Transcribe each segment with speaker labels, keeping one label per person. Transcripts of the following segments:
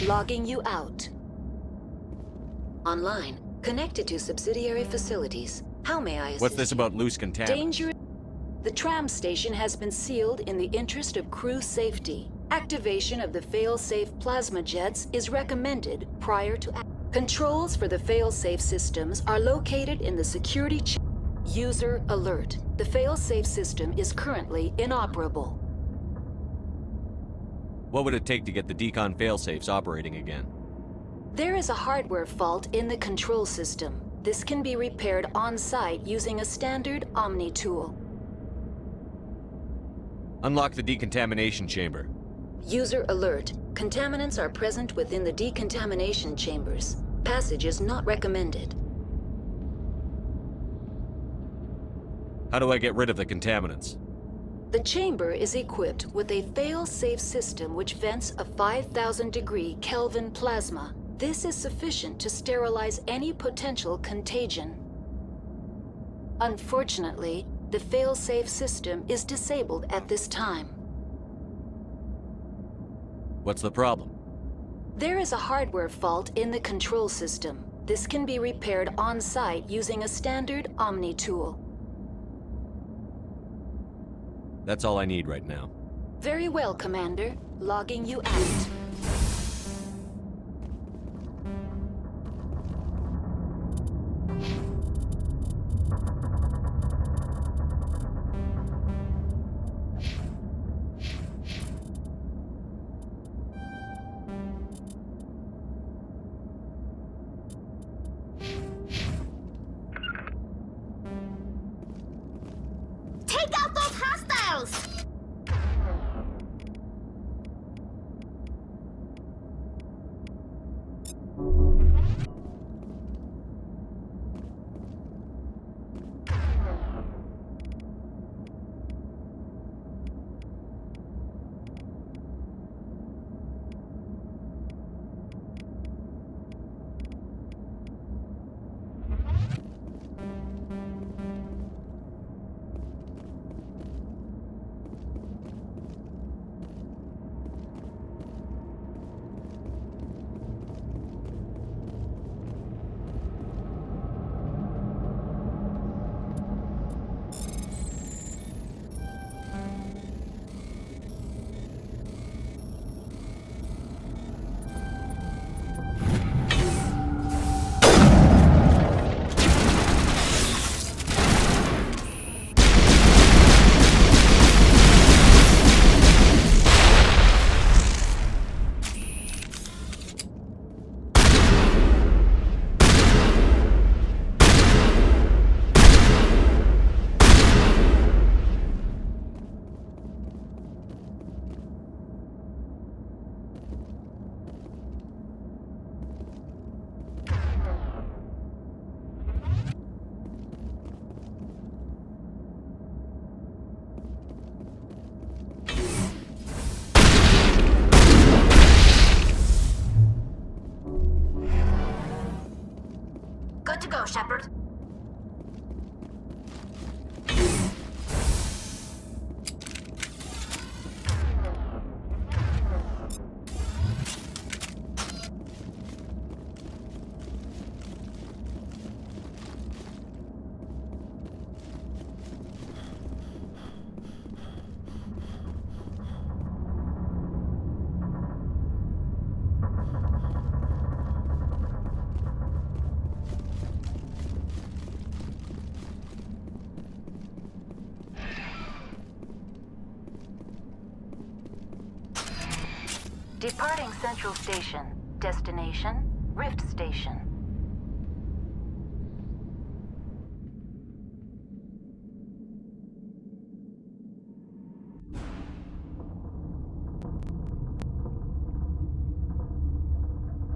Speaker 1: Logging you out. Online. Connected to subsidiary facilities. How may I assist?
Speaker 2: What's this about loose contaminants?
Speaker 1: Danger. The tram station has been sealed in the interest of crew safety. Activation of the fail-safe plasma jets is recommended prior to controls for the fail-safe systems are located in the security User alert. The fail-safe system is currently inoperable.
Speaker 2: What would it take to get the decon failsafes operating again?
Speaker 1: There is a hardware fault in the control system. This can be repaired on-site using a standard Omni tool.
Speaker 2: Unlock the decontamination chamber.
Speaker 1: User alert. Contaminants are present within the decontamination chambers. Passage is not recommended.
Speaker 2: How do I get rid of the contaminants?
Speaker 1: The chamber is equipped with a fail-safe system which vents a 5,000-degree Kelvin plasma. This is sufficient to sterilize any potential contagion. Unfortunately, the fail-safe system is disabled at this time.
Speaker 2: What's the problem?
Speaker 1: There is a hardware fault in the control system. This can be repaired on-site using a standard Omni tool.
Speaker 2: That's all I need right now.
Speaker 1: Very well, Commander. Logging you out.
Speaker 3: Take out those hostiles! Good to go, Shepard.
Speaker 1: Departing Central Station. Destination, Rift Station.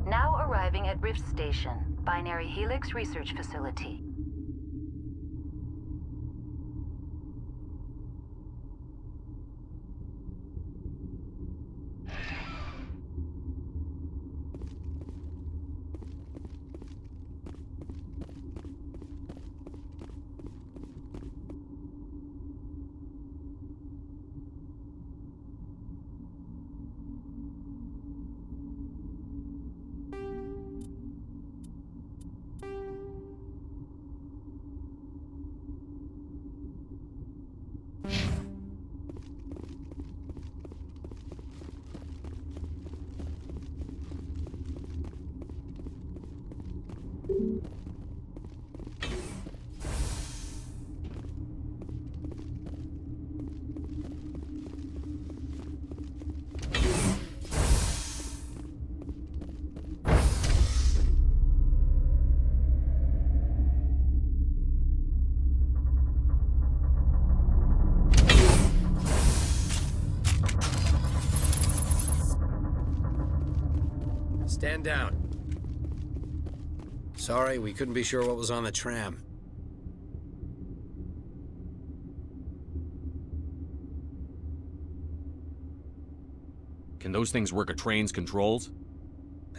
Speaker 1: Now arriving at Rift Station, Binary Helix Research Facility.
Speaker 4: Stand down. Sorry, we couldn't be sure what was on the tram.
Speaker 2: Can those things work a train's controls?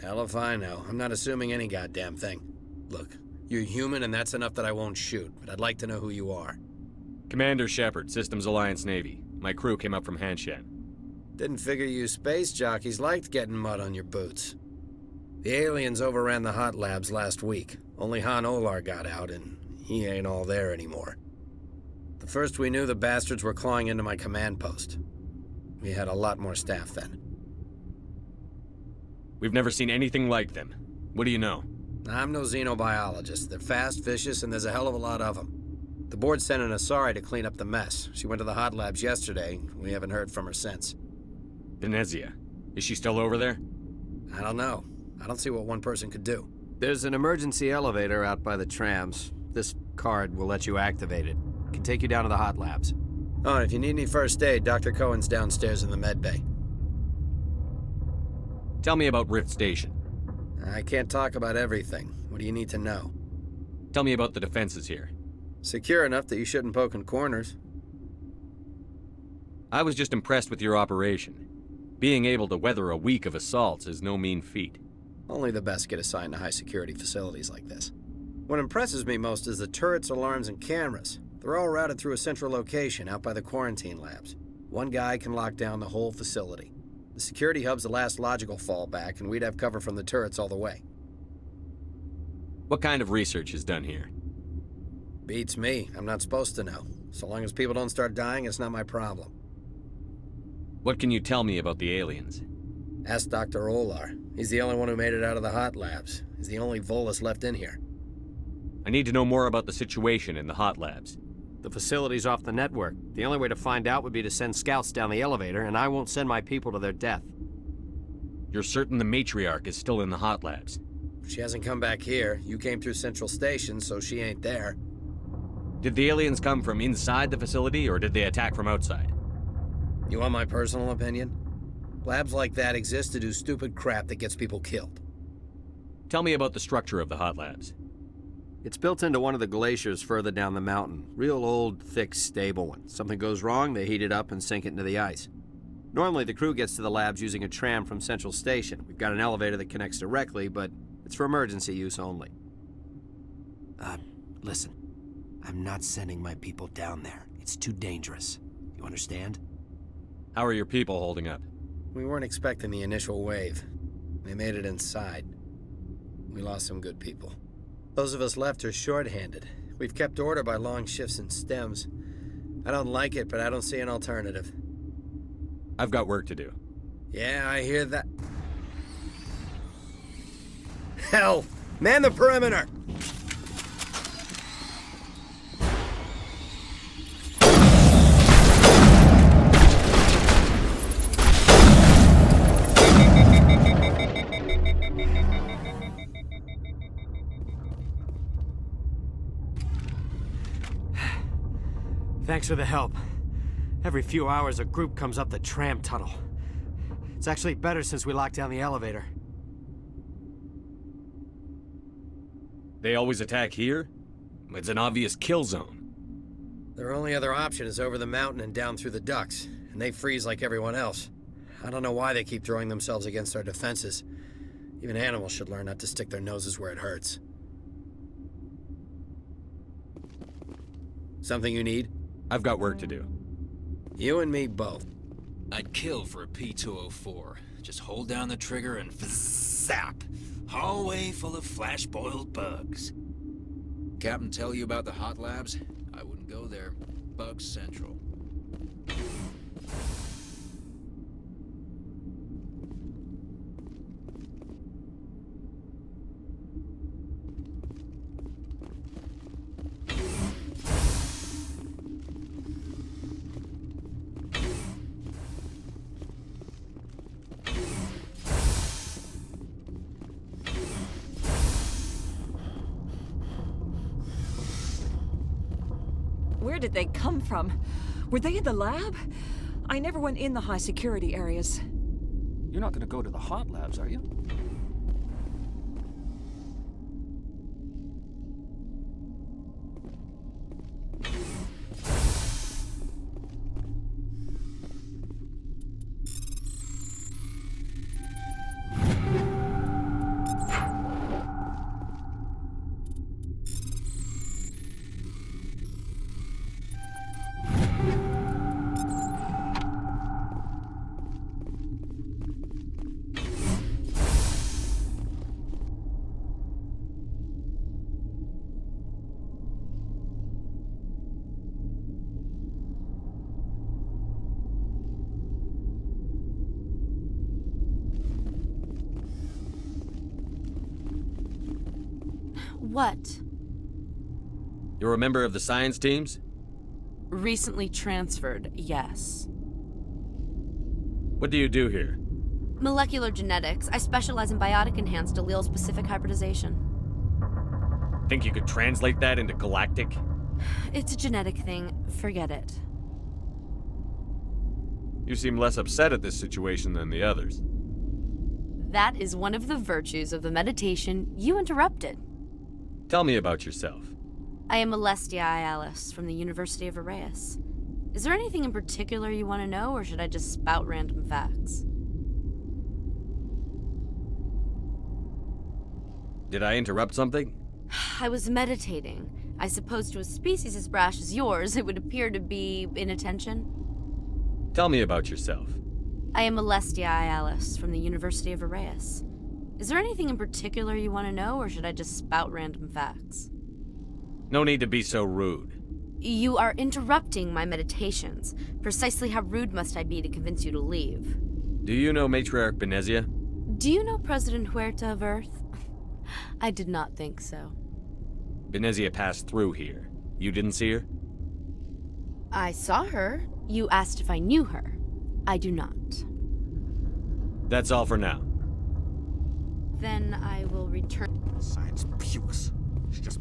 Speaker 4: Hell if I know. I'm not assuming any goddamn thing. Look, you're human and that's enough that I won't shoot, but I'd like to know who you are.
Speaker 2: Commander Shepard, Systems Alliance Navy. My crew came up from Hanshan.
Speaker 4: Didn't figure you space jockeys liked getting mud on your boots. The aliens overran the hot labs last week. Only Han Olar got out, and he ain't all there anymore. The first we knew, the bastards were clawing into my command post. We had a lot more staff then.
Speaker 2: We've never seen anything like them. What do you know?
Speaker 4: I'm no xenobiologist. They're fast, vicious, and there's a hell of a lot of them. The board sent an Asari to clean up the mess. She went to the hot labs yesterday. We haven't heard from her since.
Speaker 2: Venezia. Is she still over there?
Speaker 4: I don't know. I don't see what one person could do.
Speaker 5: There's an emergency elevator out by the trams. This card will let you activate it. Can take you down to the hot labs.
Speaker 4: Oh, and if you need any first aid, Dr. Cohen's downstairs in the med bay.
Speaker 2: Tell me about Rift Station.
Speaker 4: I can't talk about everything. What do you need to know?
Speaker 2: Tell me about the defenses here.
Speaker 4: Secure enough that you shouldn't poke in corners.
Speaker 2: I was just impressed with your operation. Being able to weather a week of assaults is no mean feat.
Speaker 4: Only the best get assigned to high-security facilities like this. What impresses me most is the turrets, alarms, and cameras. They're all routed through a central location out by the quarantine labs. One guy can lock down the whole facility. The security hub's the last logical fallback, and we'd have cover from the turrets all the way.
Speaker 2: What kind of research is done here?
Speaker 4: Beats me. I'm not supposed to know. So long as people don't start dying, it's not my problem.
Speaker 2: What can you tell me about the aliens?
Speaker 4: Ask Dr. Olar. He's the only one who made it out of the hot labs. He's the only Volus left in here.
Speaker 2: I need to know more about the situation in the hot labs.
Speaker 5: The facility's off the network. The only way to find out would be to send scouts down the elevator, and I won't send my people to their death.
Speaker 2: You're certain the matriarch is still in the hot labs?
Speaker 4: She hasn't come back here. You came through Central Station, so she ain't there.
Speaker 2: Did the aliens come from inside the facility, or did they attack from outside?
Speaker 4: You want my personal opinion? Labs like that exist to do stupid crap that gets people killed.
Speaker 2: Tell me about the structure of the hot labs.
Speaker 5: It's built into one of the glaciers further down the mountain. Real old, thick, stable one. Something goes wrong, they heat it up and sink it into the ice. Normally, the crew gets to the labs using a tram from Central Station. We've got an elevator that connects directly, but it's for emergency use only. Listen. I'm not sending my people down there. It's too dangerous. You understand?
Speaker 2: How are your people holding up?
Speaker 4: We weren't expecting the initial wave. They made it inside. We lost some good people. Those of us left are short-handed. We've kept order by long shifts and stems. I don't like it, but I don't see an alternative.
Speaker 2: I've got work to do.
Speaker 4: Yeah, I hear that. Hell! Man the perimeter!
Speaker 5: Thanks for the help. Every few hours, a group comes up the tram tunnel. It's actually better since we locked down the elevator.
Speaker 2: They always attack here? It's an obvious kill zone.
Speaker 4: Their only other option is over the mountain and down through the ducts, and they freeze like everyone else. I don't know why they keep throwing themselves against our defenses. Even animals should learn not to stick their noses where it hurts. Something you need?
Speaker 2: I've got work to do.
Speaker 4: You and me both.
Speaker 6: I'd kill for a P-204. Just hold down the trigger and zap! Hallway full of flash-boiled bugs. Captain tell you about the hot labs? I wouldn't go there. Bugs Central.
Speaker 7: Where did they come from? Were they in the lab? I never went in the high security areas.
Speaker 8: You're not gonna go to the hot labs, are you? What?
Speaker 2: You're a member of the science teams?
Speaker 8: Recently transferred, yes.
Speaker 2: What do you do here?
Speaker 8: Molecular genetics. I specialize in biotic-enhanced allele-specific hybridization.
Speaker 2: Think you could translate that into galactic?
Speaker 8: It's a genetic thing. Forget it.
Speaker 2: You seem less upset at this situation than the others.
Speaker 8: That is one of the virtues of the meditation you interrupted.
Speaker 2: Tell me about yourself.
Speaker 8: I am Alestia Alice from the University of Arrayus. Is there anything in particular you want to know, or should I just spout random facts?
Speaker 2: Did I interrupt something?
Speaker 8: I was meditating. I suppose to a species as brash as yours, it would appear to be inattention.
Speaker 2: Tell me about yourself.
Speaker 8: I am Alestia Alice from the University of Arrayus. Is there anything in particular you want to know, or should I just spout random facts?
Speaker 2: No need to be so rude.
Speaker 8: You are interrupting my meditations. Precisely how rude must I be to convince you to leave?
Speaker 2: Do you know Matriarch Benezia?
Speaker 8: Do you know President Huerta of Earth? I did not think so.
Speaker 2: Benezia passed through here. You didn't see her?
Speaker 8: I saw her. You asked if I knew her. I do not.
Speaker 2: That's all for now.
Speaker 8: Then I will return.
Speaker 9: Science pukes. She just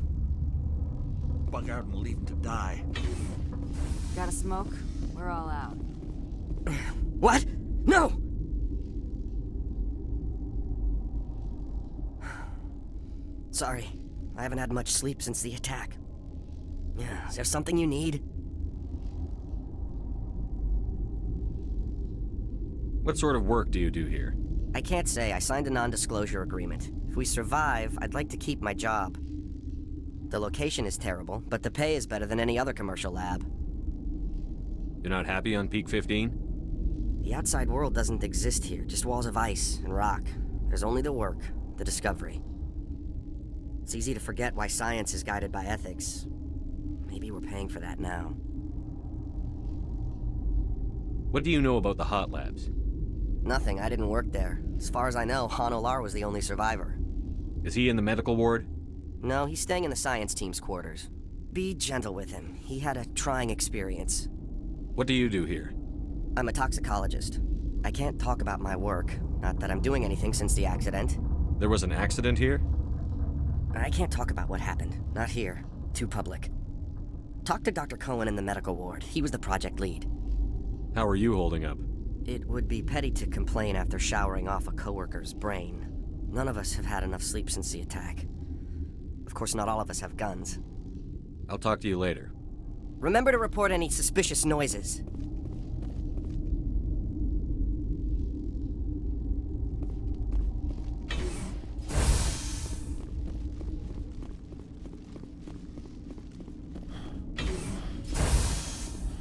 Speaker 9: bug out and leave him to die.
Speaker 8: Got a smoke? We're all out.
Speaker 10: What? No! Sorry, I haven't had much sleep since the attack. Yeah, is there something you need?
Speaker 2: What sort of work do you do here?
Speaker 10: I can't say. I signed a non-disclosure agreement. If we survive, I'd like to keep my job. The location is terrible, but the pay is better than any other commercial lab.
Speaker 2: You're not happy on Peak 15?
Speaker 10: The outside world doesn't exist here, just walls of ice and rock. There's only the work, the discovery. It's easy to forget why science is guided by ethics. Maybe we're paying for that now.
Speaker 2: What do you know about the hot labs?
Speaker 10: Nothing, I didn't work there. As far as I know, Han Olar was the only survivor.
Speaker 2: Is he in the medical ward?
Speaker 10: No, he's staying in the science team's quarters. Be gentle with him. He had a trying experience.
Speaker 2: What do you do here?
Speaker 10: I'm a toxicologist. I can't talk about my work. Not that I'm doing anything since the accident.
Speaker 2: There was an accident here?
Speaker 10: I can't talk about what happened. Not here. Too public. Talk to Dr. Cohen in the medical ward. He was the project lead.
Speaker 2: How are you holding up?
Speaker 10: It would be petty to complain after showering off a coworker's brain. None of us have had enough sleep since the attack. Of course, not all of us have guns.
Speaker 2: I'll talk to you later.
Speaker 10: Remember to report any suspicious noises.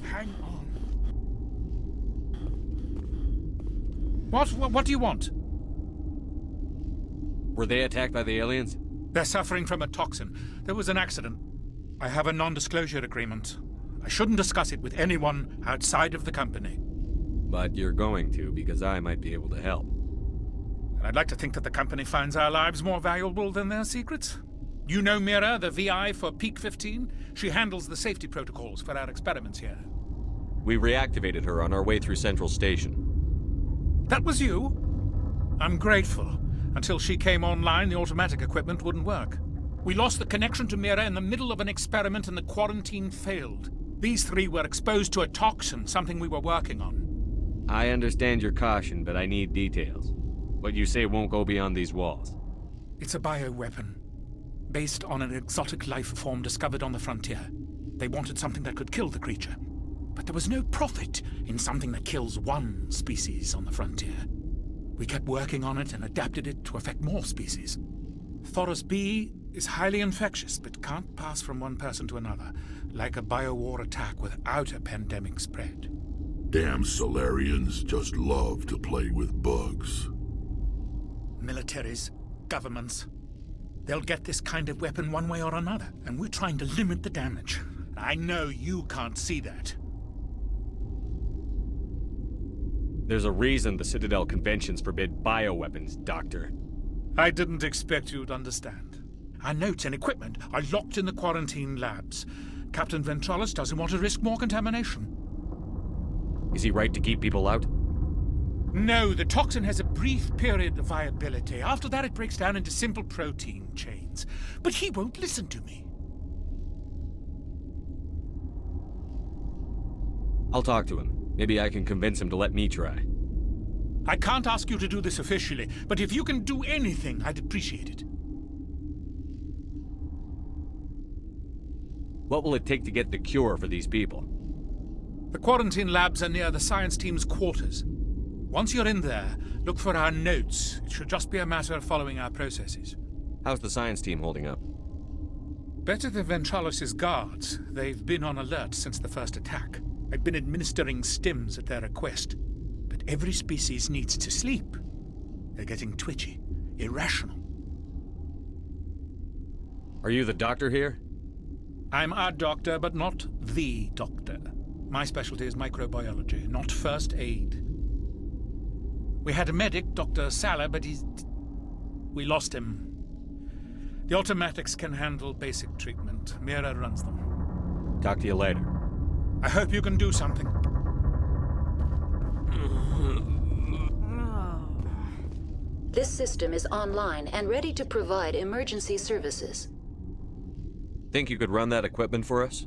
Speaker 9: Hang on. What do you want?
Speaker 2: Were they attacked by the aliens?
Speaker 9: They're suffering from a toxin. There was an accident. I have a non-disclosure agreement. I shouldn't discuss it with anyone outside of the company.
Speaker 2: But you're going to, because I might be able to help.
Speaker 9: And I'd like to think that the company finds our lives more valuable than their secrets. You know Mira, the VI for Peak 15? She handles the safety protocols for our experiments here.
Speaker 2: We reactivated her on our way through Central Station.
Speaker 9: That was you? I'm grateful. Until she came online, the automatic equipment wouldn't work. We lost the connection to Mira in the middle of an experiment and the quarantine failed. These three were exposed to a toxin, something we were working on.
Speaker 2: I understand your caution, but I need details. What you say won't go beyond these walls.
Speaker 9: It's a bioweapon, based on an exotic life form discovered on the frontier. They wanted something that could kill the creature. But there was no profit in something that kills one species on the frontier. We kept working on it and adapted it to affect more species. Thoros B is highly infectious, but can't pass from one person to another, like a biowar attack without a pandemic spread.
Speaker 11: Damn Solarians just love to play with bugs.
Speaker 9: Militaries, governments, they'll get this kind of weapon one way or another, and we're trying to limit the damage. I know you can't see that.
Speaker 2: There's a reason the Citadel conventions forbid bioweapons, Doctor.
Speaker 9: I didn't expect you'd understand. Our notes and equipment are locked in the quarantine labs. Captain Ventralis doesn't want to risk more contamination.
Speaker 2: Is he right to keep people out?
Speaker 9: No, the toxin has a brief period of viability. After that, it breaks down into simple protein chains. But he won't listen to me.
Speaker 2: I'll talk to him. Maybe I can convince him to let me try.
Speaker 9: I can't ask you to do this officially, but if you can do anything, I'd appreciate it.
Speaker 2: What will it take to get the cure for these people?
Speaker 9: The quarantine labs are near the science team's quarters. Once you're in there, look for our notes. It should just be a matter of following our processes.
Speaker 2: How's the science team holding up?
Speaker 9: Better than Ventralis' guards. They've been on alert since the first attack. I've been administering stims at their request. But every species needs to sleep. They're getting twitchy, irrational.
Speaker 2: Are you the doctor here?
Speaker 9: I'm a doctor, but not the doctor. My specialty is microbiology, not first aid. We had a medic, Dr. Salah, but we lost him. The automatics can handle basic treatment. Mira runs them.
Speaker 2: Talk to you later.
Speaker 9: I hope you can do something.
Speaker 1: This system is online and ready to provide emergency services.
Speaker 2: Think you could run that equipment for us?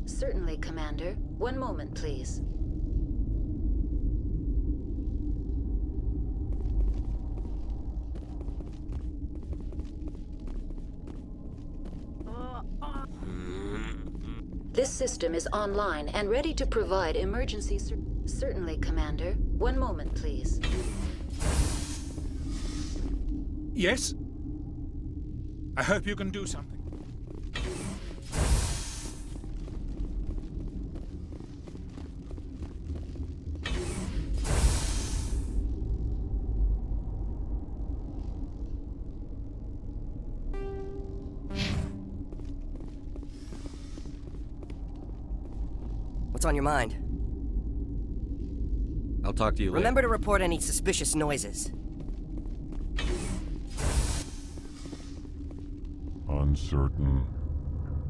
Speaker 1: Certainly, Commander. One moment, please. This system is online and ready to provide emergency Certainly, Commander. One moment, please.
Speaker 9: Yes? I hope you can do something.
Speaker 10: What's on your mind?
Speaker 2: I'll talk to you later.
Speaker 10: Remember to report any suspicious noises.
Speaker 11: Uncertain.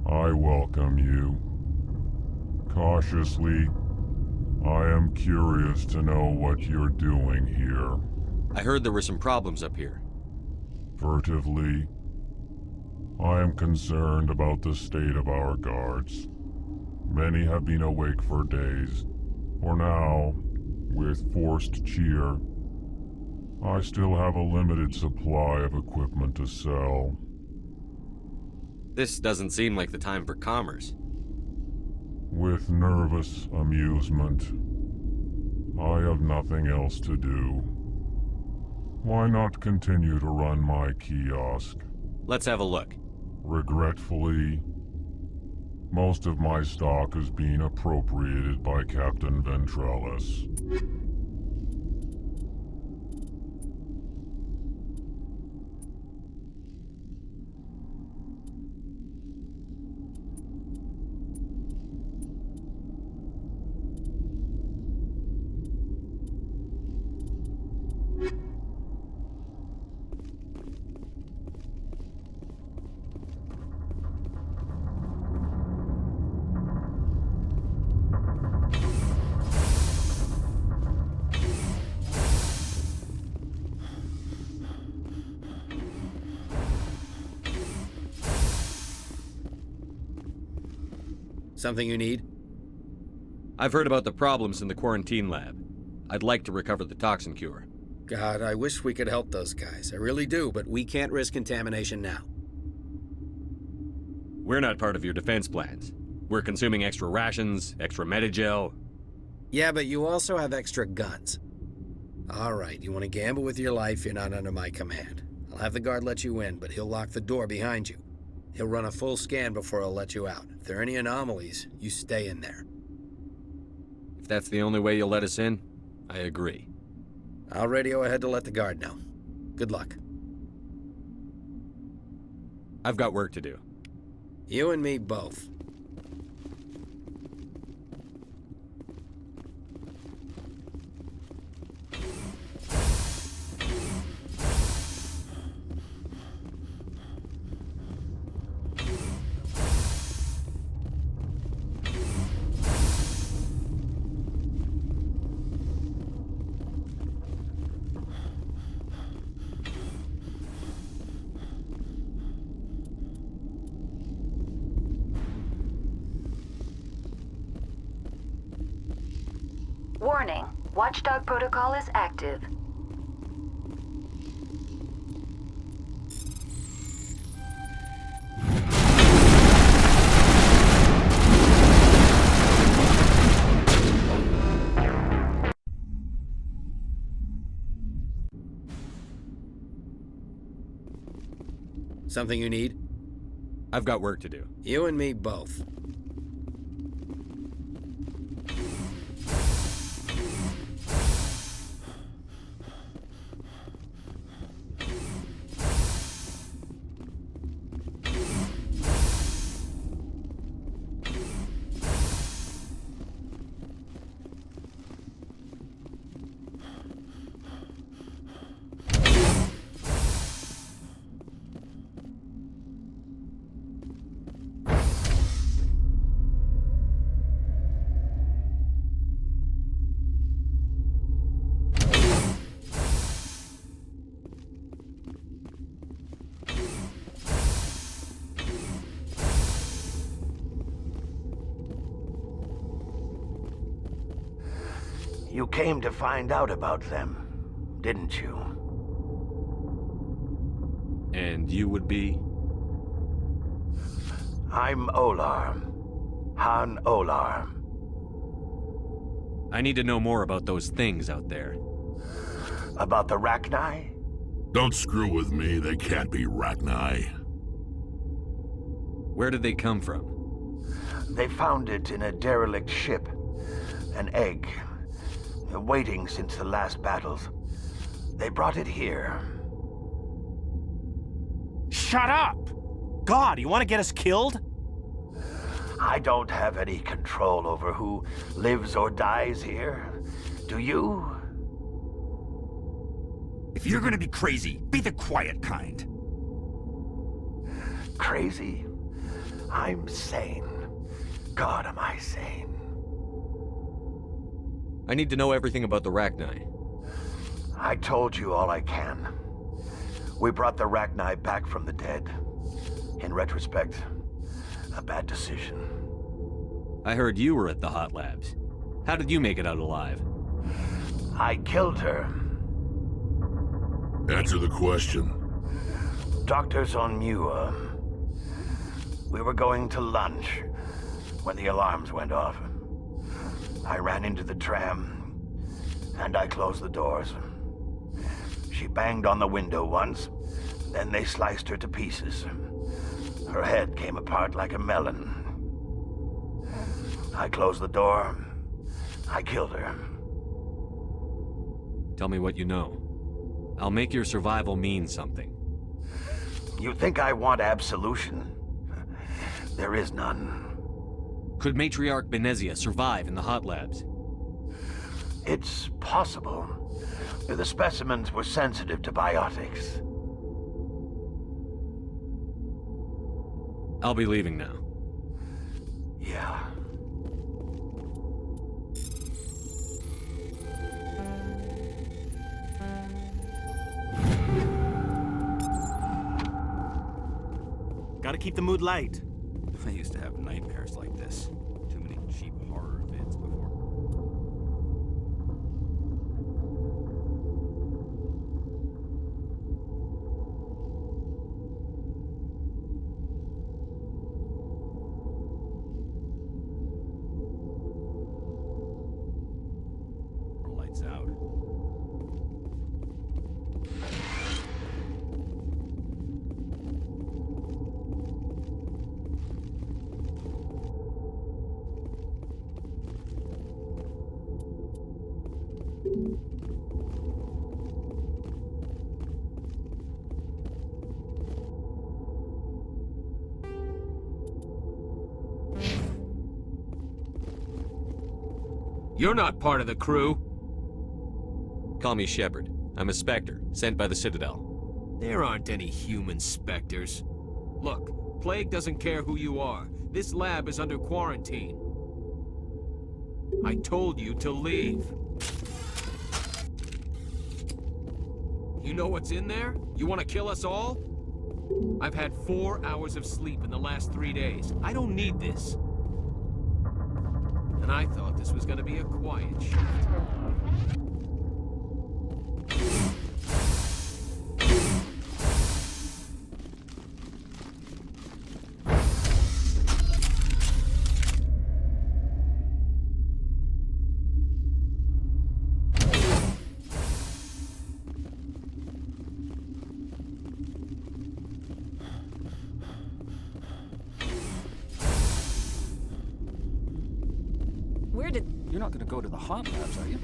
Speaker 11: I welcome you. Cautiously, I am curious to know what you're doing here.
Speaker 2: I heard there were some problems up here.
Speaker 11: Furtively, I am concerned about the state of our guards. Many have been awake for days. For now, with forced cheer, I still have a limited supply of equipment to sell.
Speaker 2: This doesn't seem like the time for commerce.
Speaker 11: With nervous amusement, I have nothing else to do. Why not continue to run my kiosk?
Speaker 2: Let's have a look.
Speaker 11: Regretfully, most of my stock is being appropriated by Captain Ventralis.
Speaker 4: Something you need?
Speaker 2: I've heard about the problems in the quarantine lab. I'd like to recover the toxin cure.
Speaker 4: God, I wish we could help those guys. I really do, but we can't risk contamination now.
Speaker 2: We're not part of your defense plans. We're consuming extra rations, extra Medigel.
Speaker 4: Yeah, but you also have extra guns. All right, you want to gamble with your life, you're not under my command. I'll have the guard let you in, but he'll lock the door behind you. He'll run a full scan before he'll let you out. If there are any anomalies, you stay in there.
Speaker 2: If that's the only way you'll let us in, I agree.
Speaker 4: I'll radio ahead to let the guard know. Good luck.
Speaker 2: I've got work to do.
Speaker 4: You and me both.
Speaker 1: Warning, Watchdog protocol is active.
Speaker 4: Something you need?
Speaker 2: I've got work to do.
Speaker 4: You and me both.
Speaker 12: You came to find out about them, didn't you?
Speaker 2: And you would be?
Speaker 12: I'm Olar. Han Olar.
Speaker 2: I need to know more about those things out there.
Speaker 12: About the Rachni?
Speaker 11: Don't screw with me, they can't be Rachni.
Speaker 2: Where did they come from?
Speaker 12: They found it in a derelict ship. An egg. Waiting since the last battles. They brought it here.
Speaker 13: Shut up! God, you want to get us killed?
Speaker 12: I don't have any control over who lives or dies here. Do you?
Speaker 6: If you're gonna be crazy, be the quiet kind.
Speaker 12: Crazy? I'm sane. God, am I sane.
Speaker 2: I need to know everything about the Rachni.
Speaker 12: I told you all I can. We brought the Rachni back from the dead. In retrospect, a bad decision.
Speaker 2: I heard you were at the hot labs. How did you make it out alive?
Speaker 12: I killed her.
Speaker 11: Answer the question.
Speaker 12: Doctors on Muir. We were going to lunch when the alarms went off. I ran into the tram, and I closed the doors. She banged on the window once, then they sliced her to pieces. Her head came apart like a melon. I closed the door. I killed her.
Speaker 2: Tell me what you know. I'll make your survival mean something.
Speaker 12: You think I want absolution? There is none.
Speaker 2: Could Matriarch Benezia survive in the hot labs?
Speaker 12: It's possible. The specimens were sensitive to biotics.
Speaker 2: I'll be leaving now.
Speaker 12: Yeah.
Speaker 13: Gotta keep the mood light.
Speaker 6: I used to have nightmares like this. Too many cheap horror vids before. Lights out.
Speaker 14: You're not part of the crew.
Speaker 2: Call me Shepard. I'm a Spectre, sent by the Citadel.
Speaker 14: There aren't any human specters. Look, Plague doesn't care who you are. This lab is under quarantine. I told you to leave. You know what's in there? You want to kill us all? I've had 4 hours of sleep in the last 3 days. I don't need this. And I thought this was gonna be a quiet shift.
Speaker 15: You're not gonna go to the hot labs, are you?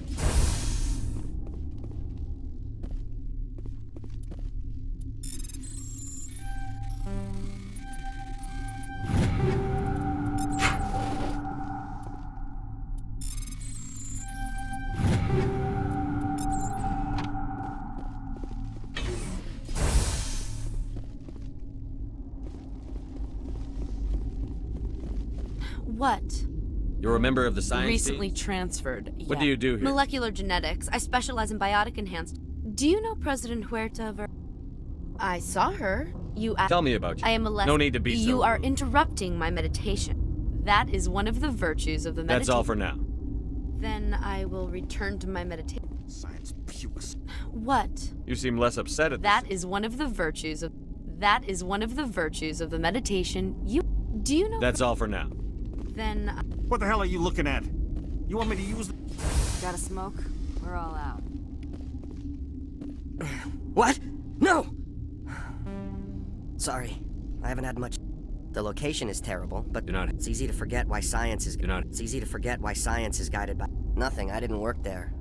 Speaker 8: What?
Speaker 2: You're a member of the science
Speaker 8: Recently
Speaker 2: team?
Speaker 8: transferred.
Speaker 2: What do you do here?
Speaker 8: Molecular genetics. I specialize in biotic enhanced. Do you know President Huerta Ver... I saw her. You
Speaker 2: Tell me about you.
Speaker 8: I am a
Speaker 2: No need to be so
Speaker 8: You are
Speaker 2: rude.
Speaker 8: interrupting my meditation. That is one of the virtues of the meditation.
Speaker 2: That's all for now.
Speaker 8: Then I will return to my meditation.
Speaker 15: Science pukes.
Speaker 8: What?
Speaker 2: You seem less upset at
Speaker 8: That is one of the virtues of... That is one of the virtues of the meditation. Do you know...
Speaker 2: That's all for now.
Speaker 8: Then...
Speaker 13: What the hell are you looking at? You want me to use the...
Speaker 8: Got a smoke? We're all out.
Speaker 10: What? No! Sorry, I haven't had much. The location is terrible, but it's easy to forget why science is... It's easy to forget why science is guided by... Nothing, I didn't work there.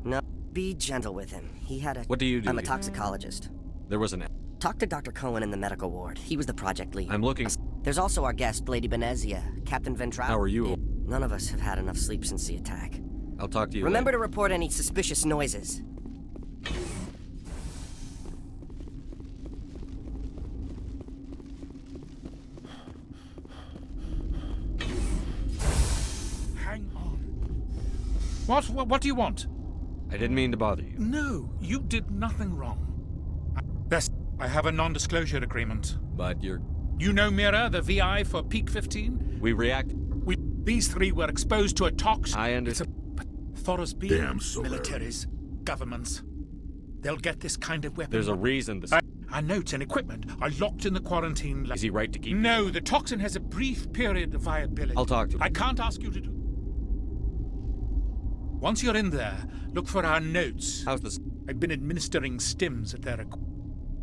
Speaker 10: No, be gentle with him. He had a...
Speaker 2: What do you do
Speaker 10: I'm a
Speaker 2: here?
Speaker 10: toxicologist.
Speaker 2: There was an...
Speaker 10: Talk to Dr. Cohen in the medical ward. He was the project lead.
Speaker 2: I'm looking...
Speaker 10: There's also our guest, Lady Benezia, Captain Ventral.
Speaker 2: How are you?
Speaker 10: None of us have had enough sleep since the attack.
Speaker 2: I'll talk to you
Speaker 10: Remember
Speaker 2: later.
Speaker 10: to report any suspicious noises.
Speaker 9: Hang on. What do you want?
Speaker 2: I didn't mean to bother you.
Speaker 9: No, you did nothing wrong. Best, I have a non-disclosure agreement.
Speaker 2: But you're...
Speaker 9: You know Mira, the VI for Peak 15?
Speaker 2: We react...
Speaker 9: These three were exposed to a tox...
Speaker 2: I understand.
Speaker 9: But Thoros being
Speaker 11: Damn, Saren.
Speaker 9: militaries, governments, they'll get this kind of weapon.
Speaker 2: There's a reason this...
Speaker 9: Our notes and equipment are locked in the quarantine lab.
Speaker 2: Is he right to keep...
Speaker 9: No, the toxin has a brief period of viability.
Speaker 2: I'll talk to him.
Speaker 9: I can't ask you to do... Once you're in there, look for our notes.
Speaker 2: How's this?
Speaker 9: I've been administering stims at their...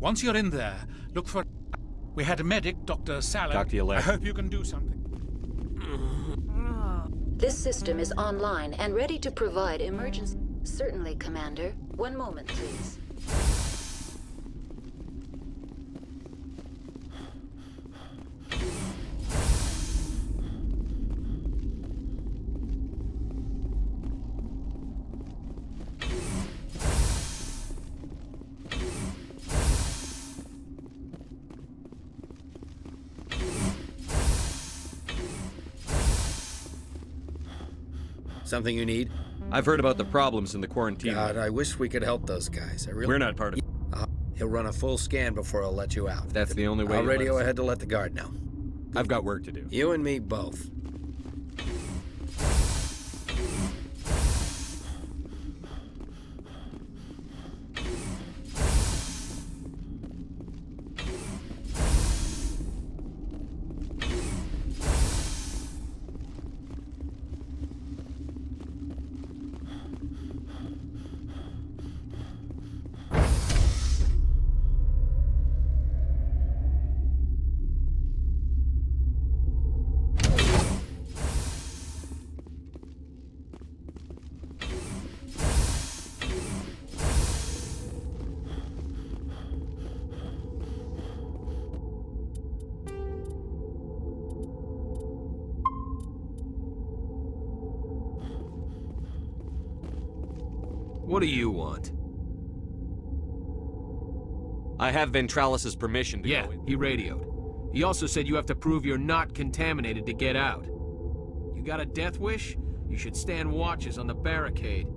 Speaker 9: Once you're in there, look for... We had a medic, Dr. Saren.
Speaker 2: Talk to you later.
Speaker 9: I hope you can do something.
Speaker 1: This system is online and ready to provide emergency... Certainly, Commander. One moment, please.
Speaker 4: Something you need?
Speaker 2: I've heard about the problems in the quarantine.
Speaker 4: God, I wish we could help those guys.
Speaker 2: We're not part of...
Speaker 4: He'll run a full scan before I'll let you out.
Speaker 2: That's the only way.
Speaker 4: I'll radio ahead to let the guard know.
Speaker 2: I've got work to do.
Speaker 4: You and me both.
Speaker 14: What do you want?
Speaker 2: I have Ventralis's permission to
Speaker 14: Yeah,
Speaker 2: go in.
Speaker 14: he radioed. He also said you have to prove you're not contaminated to get out. You got a death wish? You should stand watches on the barricade.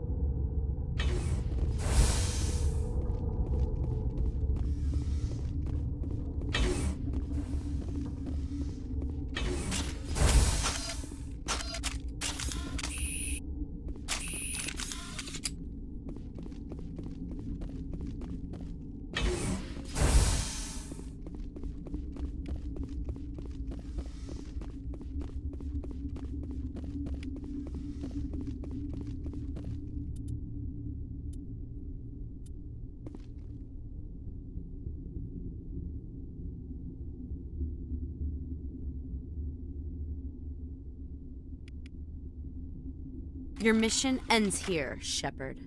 Speaker 8: Your mission ends here, Shepard.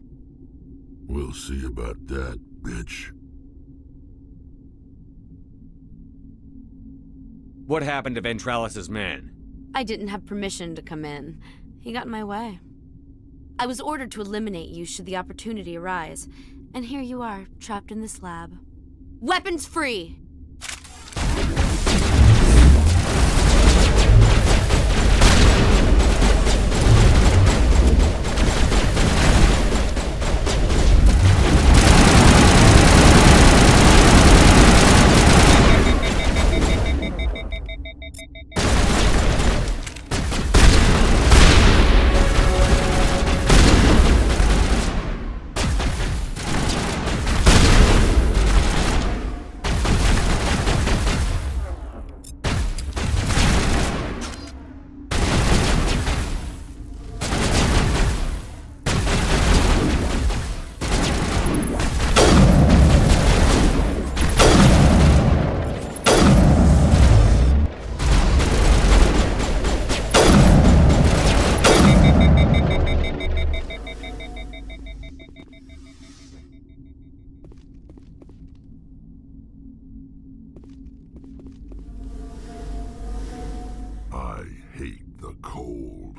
Speaker 16: We'll see about that, bitch.
Speaker 2: What happened to Ventralis's man?
Speaker 8: I didn't have permission to come in. He got in my way. I was ordered to eliminate you should the opportunity arise. And here you are, trapped in this lab. Weapons free!
Speaker 16: I hate the cold.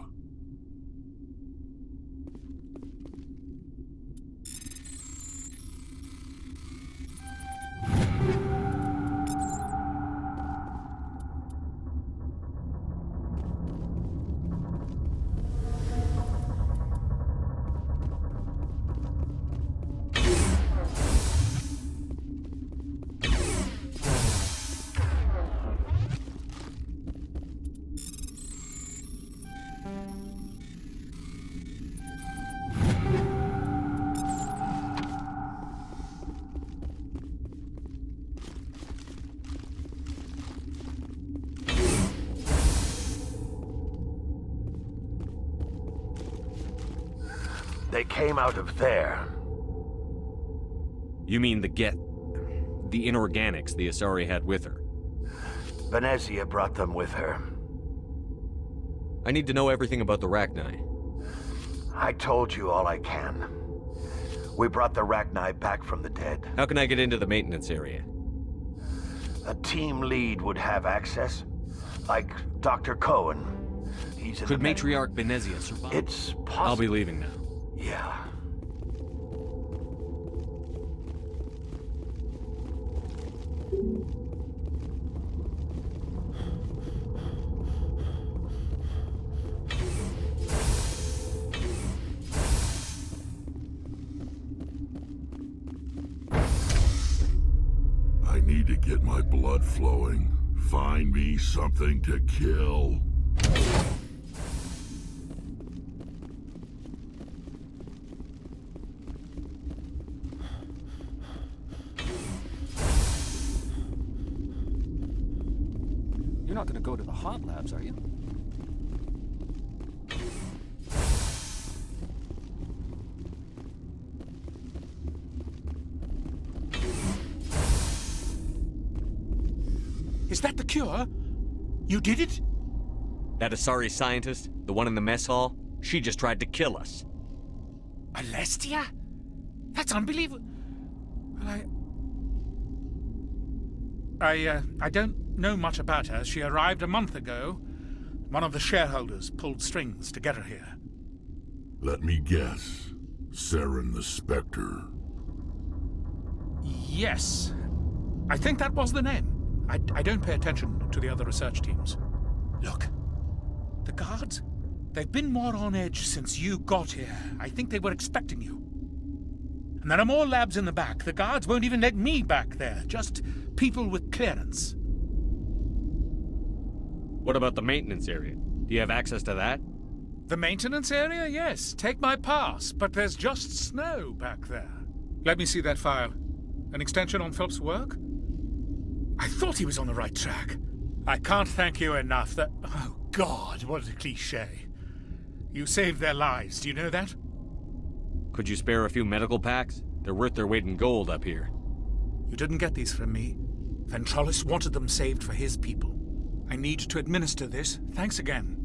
Speaker 12: They came out of there.
Speaker 2: You mean the inorganics the Asari had with her?
Speaker 12: Venezia brought them with her.
Speaker 2: I need to know everything about the Rachni.
Speaker 12: I told you all I can. We brought the Rachni back from the dead.
Speaker 2: How can I get into the maintenance area?
Speaker 12: A team lead would have access, like Dr. Cohen. He's in
Speaker 2: Could
Speaker 12: the
Speaker 2: Matriarch Venezia survive?
Speaker 12: It's possible.
Speaker 2: I'll be leaving now.
Speaker 12: Yeah.
Speaker 16: I need to get my blood flowing. Find me something to kill.
Speaker 15: You're not gonna go to the hot labs, are you?
Speaker 9: Is that the cure? You did it?
Speaker 2: That Asari scientist, the one in the mess hall, she just tried to kill us.
Speaker 9: Alestia? That's unbelievable. Well, I don't know much about her. She arrived a month ago. One of the shareholders pulled strings to get her here.
Speaker 16: Let me guess. Saren the Spectre.
Speaker 9: Yes. I think that was the name. I don't pay attention to the other research teams. Look, the guards, they've been more on edge since you got here. I think they were expecting you. And there are more labs in the back. The guards won't even let me back there. Just people with clearance.
Speaker 2: What about the maintenance area? Do you have access to that?
Speaker 9: The maintenance area? Yes. Take my pass. But there's just snow back there. Let me see that file. An extension on Phelps' work? I thought he was on the right track. I can't thank you enough that... Oh, God, what a cliché. You saved their lives. Do you know that?
Speaker 2: Could you spare a few medical packs? They're worth their weight in gold up here.
Speaker 9: You didn't get these from me. Ventralis's wanted them saved for his people. I need to administer this. Thanks again.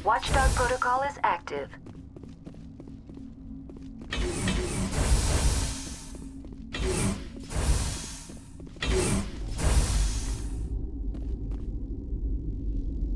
Speaker 1: Watchdog protocol is active.